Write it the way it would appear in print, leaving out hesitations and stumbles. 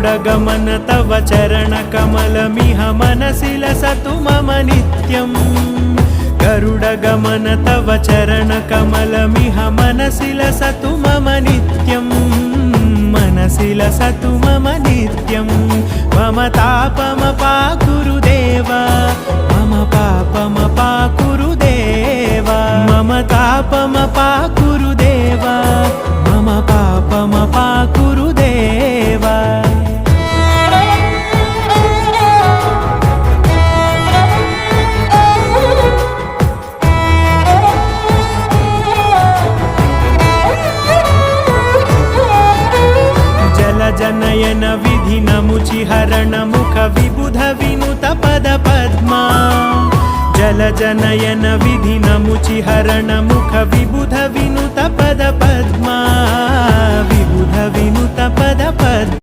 गरुडगमन तव चरणकमलमिह मनसि लसतु मम नित्यम् गरुडगमन तव चरणकमलमिह मनसि लसतु मम नित्यम् मनसि लसतु मम नित्यम् मम तापमपाकुरु देव मम पापमपाकुरु देव मम तापमपाकुरु देव मम पापमपाकुरु देव जनयन विधि नमुचिहरण मुख विबुध विनुत पद पद्मा जल जनयन विधि नमुचिहरण मुख विबुध विनुत पद पद्मा विबुध विनुत पद पद्मा